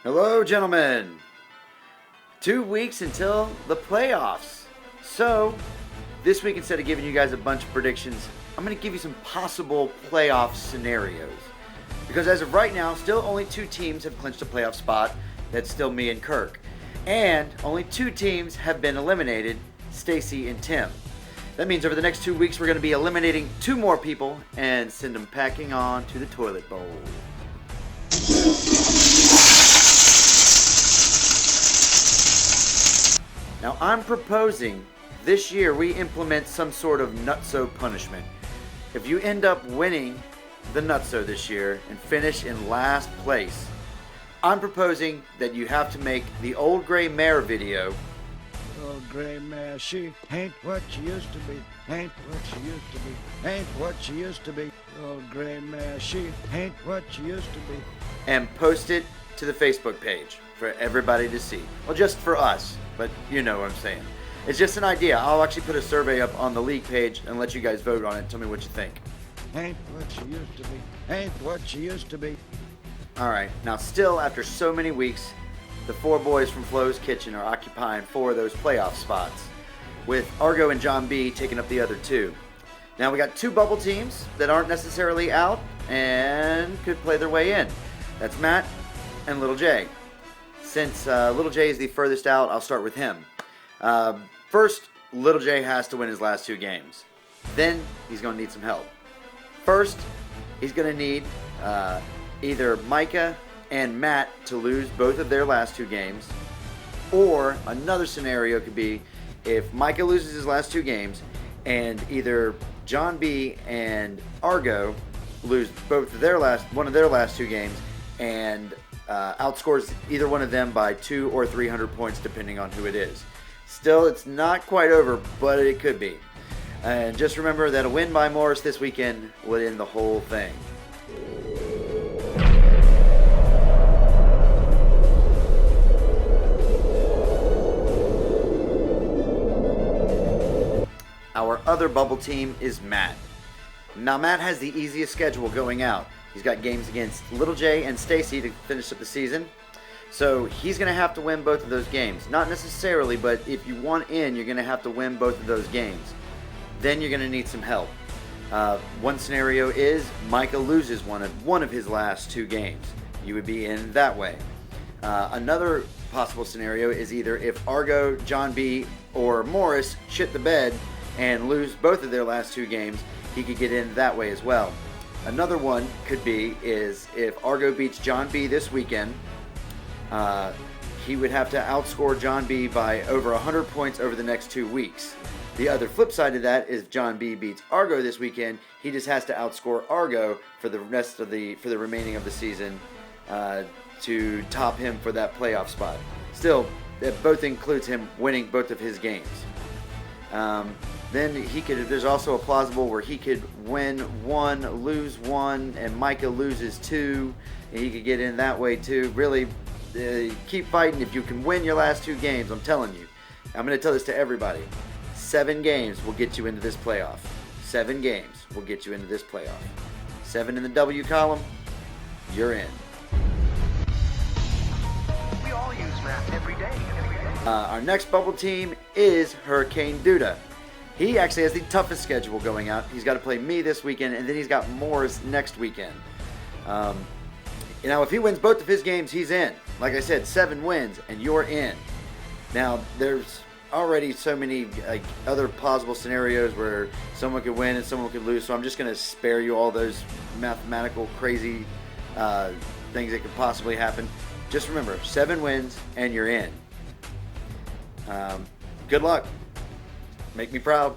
Hello, gentlemen. 2 weeks until the playoffs. So, this week, instead of giving you guys a bunch of predictions, I'm going to give you some possible playoff scenarios. Because as of right now, still only 2 teams have clinched a playoff spot. That's still me and Kirk. And only 2 teams have been eliminated, Stacy and Tim. That means over the next 2 weeks, we're going to be eliminating 2 more people and send them packing on to the toilet bowl. Now, I'm proposing this year we implement some sort of nutso punishment. If you end up winning the nutso this year and finish in last place, I'm proposing that you have to make the Old Gray Mare video. Old gray mare, she ain't what she used to be, ain't what she used to be, ain't what she used to be. Old gray mare, she ain't what she used to be. And post it to the Facebook page for everybody to see. Well, just for us, but you know what I'm saying. It's just an idea. I'll actually put a survey up on the league page and let you guys vote on it. Tell me what you think. Ain't what she used to be, ain't what she used to be. All right. Now, still, after so many weeks, the 4 boys from Flo's Kitchen are occupying 4 of those playoff spots, with Argo and John B taking up the other 2. Now, we got 2 bubble teams that aren't necessarily out and could play their way in. That's Matt and Little J. Since Little J is the furthest out, I'll start with him. First, Little J has to win his last 2 games. Then, he's going to need some help. First, he's going to need either Micah and Matt to lose both of their last 2 games, or another scenario could be if Micah loses his last 2 games and either John B and Argo lose one of their last 2 games and outscores either one of them by 200 or 300 points depending on who it is. Still, it's not quite over, but it could be. And just remember that a win by Morris this weekend would end the whole thing. Our other bubble team is Matt. Now, Matt has the easiest schedule going out. He's got games against Little J and Stacy to finish up the season. So he's going to have to win both of those games. Not necessarily, but if you want in, you're going to have to win both of those games. Then you're going to need some help. One scenario is Micah loses one of his last 2 games. You would be in that way. Another possible scenario is either if Argo, John B, or Morris shit the bed and lose both of their last 2 games, he could get in that way as well. Another one could be is if Argo beats John B this weekend, he would have to outscore John B by over 100 points over the next 2 weeks. The other flip side of that is if John B beats Argo this weekend, he just has to outscore Argo for the remaining of the season to top him for that playoff spot. Still, that both includes him winning both of his games. Then there's also a plausible where he could win 1, lose 1, and Micah loses 2, and he could get in that way too. Really, keep fighting. If you can win your last 2 games, I'm telling you. I'm going to tell this to everybody. 7 games will get you into this playoff. 7 games will get you into this playoff. 7 in the W column, you're in. We all use math every day. Our next bubble team is Hurricane Duda. He actually has the toughest schedule going out. He's got to play me this weekend, and then he's got Morris next weekend. If he wins both of his games, he's in. Like I said, 7 wins, and you're in. Now, there's already so many other plausible scenarios where someone could win and someone could lose, so I'm just going to spare you all those mathematical crazy things that could possibly happen. Just remember, 7 wins, and you're in. Good luck. Make me proud.